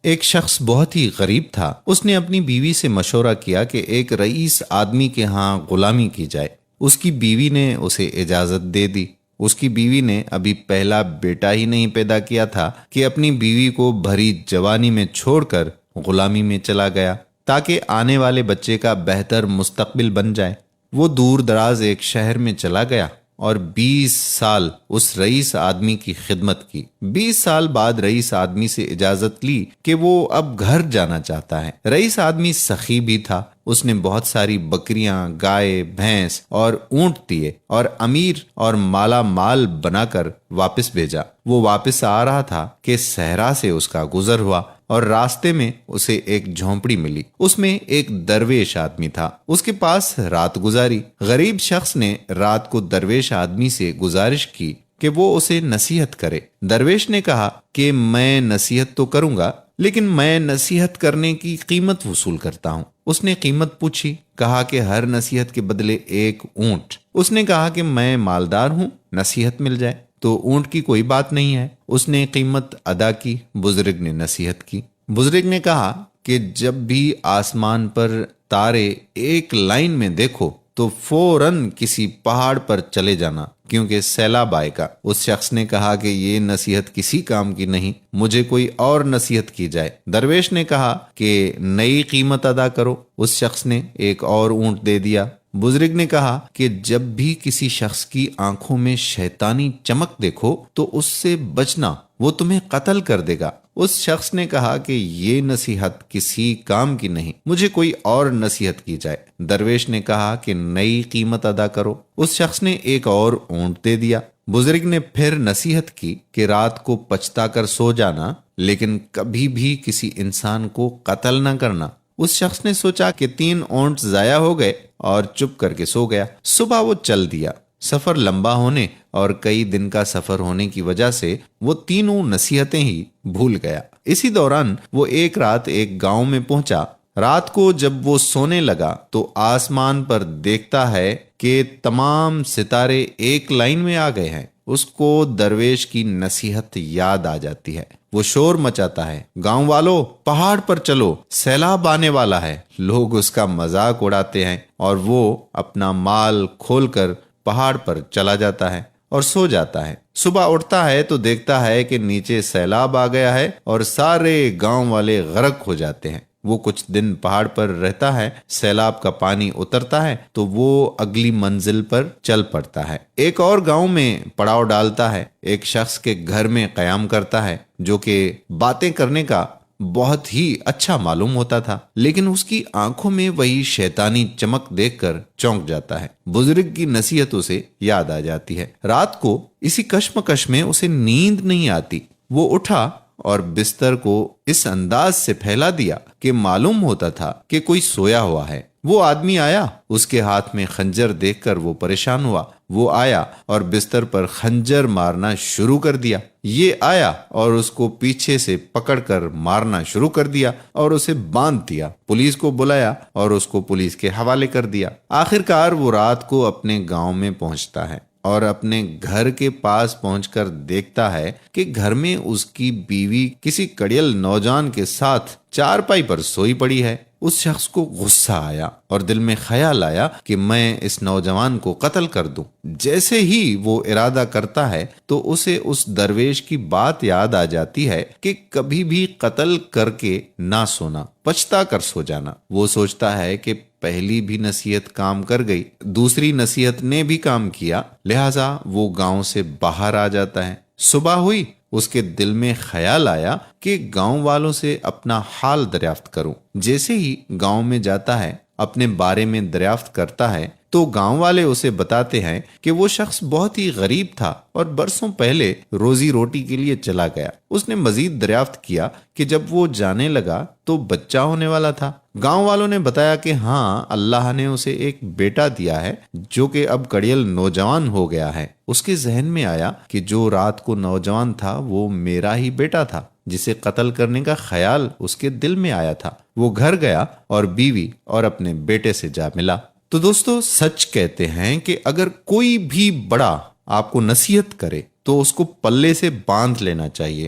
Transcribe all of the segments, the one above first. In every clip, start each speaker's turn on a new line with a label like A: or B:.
A: ایک شخص بہت ہی غریب تھا۔ اس نے اپنی بیوی سے مشورہ کیا کہ ایک رئیس آدمی کے ہاں غلامی کی جائے۔ اس کی بیوی نے اسے اجازت دے دی۔ اس کی بیوی نے ابھی پہلا بیٹا ہی نہیں پیدا کیا تھا کہ اپنی بیوی کو بھری جوانی میں چھوڑ کر غلامی میں چلا گیا تاکہ آنے والے بچے کا بہتر مستقبل بن جائے۔ وہ دور دراز ایک شہر میں چلا گیا اور 20 سال اس رئیس آدمی کی خدمت کی۔ 20 سال بعد رئیس آدمی سے اجازت لی کہ وہ اب گھر جانا چاہتا ہے۔ رئیس آدمی سخی بھی تھا۔ اس نے بہت ساری بکریاں، گائے، بھینس اور اونٹ دیے اور امیر اور مالا مال بنا کر واپس بھیجا۔ وہ واپس آ رہا تھا کہ صحرا سے اس کا گزر ہوا اور راستے میں اسے ایک جھونپڑی ملی۔ اس میں ایک درویش آدمی تھا۔ اس کے پاس رات گزاری۔ غریب شخص نے رات کو درویش آدمی سے گزارش کی کہ وہ اسے نصیحت کرے۔ درویش نے کہا کہ میں نصیحت تو کروں گا، لیکن میں نصیحت کرنے کی قیمت وصول کرتا ہوں۔ اس نے قیمت پوچھی، کہا کہ ہر نصیحت کے بدلے ایک اونٹ۔ اس نے کہا کہ میں مالدار ہوں، نصیحت مل جائے تو اونٹ کی کوئی بات نہیں ہے۔ اس نے قیمت ادا کی۔ بزرگ نے نصیحت کی۔ بزرگ نے کہا کہ جب بھی آسمان پر تارے ایک لائن میں دیکھو تو فوراً کسی پہاڑ پر چلے جانا، کیونکہ سیلاب آئے گا۔ اس شخص نے کہا کہ یہ نصیحت کسی کام کی نہیں، مجھے کوئی اور نصیحت کی جائے۔ درویش نے کہا کہ نئی قیمت ادا کرو۔ اس شخص نے ایک اور اونٹ دے دیا۔ بزرگ نے کہا کہ جب بھی کسی شخص کی آنکھوں میں شیطانی چمک دیکھو تو اس سے بچنا، وہ تمہیں قتل کر دے گا۔ اس شخص نے کہا کہ یہ نصیحت کسی کام کی نہیں، مجھے کوئی اور نصیحت کی جائے۔ درویش نے کہا کہ نئی قیمت ادا کرو۔ اس شخص نے ایک اور اونٹ دے دیا۔ بزرگ نے پھر نصیحت کی کہ رات کو پچھتا کر سو جانا، لیکن کبھی بھی کسی انسان کو قتل نہ کرنا۔ اس شخص نے سوچا کہ 3 اونٹ ضائع ہو گئے اور چپ کر کے سو گیا۔ صبح وہ چل دیا۔ سفر لمبا ہونے اور کئی دن کا سفر ہونے کی وجہ سے وہ تینوں نصیحتیں ہی بھول گیا۔ اسی دوران وہ ایک رات ایک گاؤں میں پہنچا۔ رات کو جب وہ سونے لگا تو آسمان پر دیکھتا ہے کہ تمام ستارے ایک لائن میں آ گئے ہیں۔ اس کو درویش کی نصیحت یاد آ جاتی ہے۔ وہ شور مچاتا ہے، گاؤں والو پہاڑ پر چلو، سیلاب آنے والا ہے۔ لوگ اس کا مذاق اڑاتے ہیں اور وہ اپنا مال کھول کر پہاڑ پر چلا جاتا ہے اور سو جاتا ہے۔ صبح اٹھتا ہے تو دیکھتا ہے کہ نیچے سیلاب آ گیا ہے اور سارے گاؤں والے غرق ہو جاتے ہیں۔ وہ کچھ دن پہاڑ پر رہتا ہے۔ سیلاب کا پانی اترتا ہے تو وہ اگلی منزل پر چل پڑتا ہے۔ ایک اور گاؤں میں پڑاؤ ڈالتا ہے۔ ایک شخص کے گھر میں قیام کرتا ہے جو کہ باتیں کرنے کا بہت ہی اچھا معلوم ہوتا تھا، لیکن اس کی آنکھوں میں وہی شیطانی چمک دیکھ کر چونک جاتا ہے۔ بزرگ کی نصیحت اسے یاد آ جاتی ہے۔ رات کو اسی کشمکش میں اسے نیند نہیں آتی۔ وہ اٹھا اور بستر کو اس انداز سے پھیلا دیا کہ معلوم ہوتا تھا کہ کوئی سویا ہوا ہے۔ وہ آدمی آیا، اس کے ہاتھ میں خنجر دیکھ کر وہ پریشان ہوا۔ وہ آیا اور بستر پر خنجر مارنا شروع کر دیا۔ یہ آیا اور اس کو پیچھے سے پکڑ کر مارنا شروع کر دیا اور اسے باندھ دیا۔ پولیس کو بلایا اور اس کو پولیس کے حوالے کر دیا۔ آخرکار وہ رات کو اپنے گاؤں میں پہنچتا ہے اور اپنے گھر کے پاس پہنچ کر دیکھتا ہے کہ گھر میں اس کی بیوی کسی کڑیل نوجوان کے ساتھ چارپائی پر سوئی پڑی ہے۔ اس شخص کو غصہ آیا اور دل میں خیال آیا کہ میں اس نوجوان کو قتل کر دوں۔ جیسے ہی وہ ارادہ کرتا ہے تو اسے اس درویش کی بات یاد آ جاتی ہے کہ کبھی بھی قتل کر کے نہ سونا، پچھتا کر سو جانا۔ وہ سوچتا ہے کہ پہلی بھی نصیحت کام کر گئی، دوسری نصیحت نے بھی کام کیا، لہٰذا وہ گاؤں سے باہر آ جاتا ہے۔ صبح ہوئی، اس کے دل میں خیال آیا کہ گاؤں والوں سے اپنا حال دریافت کروں۔ جیسے ہی گاؤں میں جاتا ہے، اپنے بارے میں دریافت کرتا ہے تو گاؤں والے اسے بتاتے ہیں کہ وہ شخص بہت ہی غریب تھا اور برسوں پہلے روزی روٹی کے لیے چلا گیا۔ اس نے مزید دریافت کیا کہ جب وہ جانے لگا تو بچہ ہونے والا تھا۔ گاؤں والوں نے بتایا کہ ہاں، اللہ نے اسے ایک بیٹا دیا ہے جو کہ اب کڑیل نوجوان ہو گیا ہے۔ اس کے ذہن میں آیا کہ جو رات کو نوجوان تھا وہ میرا ہی بیٹا تھا جسے قتل کرنے کا خیال اس کے دل میں آیا تھا۔ وہ گھر گیا اور بیوی اور اپنے بیٹے سے جا ملا۔ تو دوستو، سچ کہتے ہیں کہ اگر کوئی بھی بڑا آپ کو نصیحت کرے تو اس کو پلے سے باندھ لینا چاہیے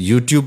A: YouTube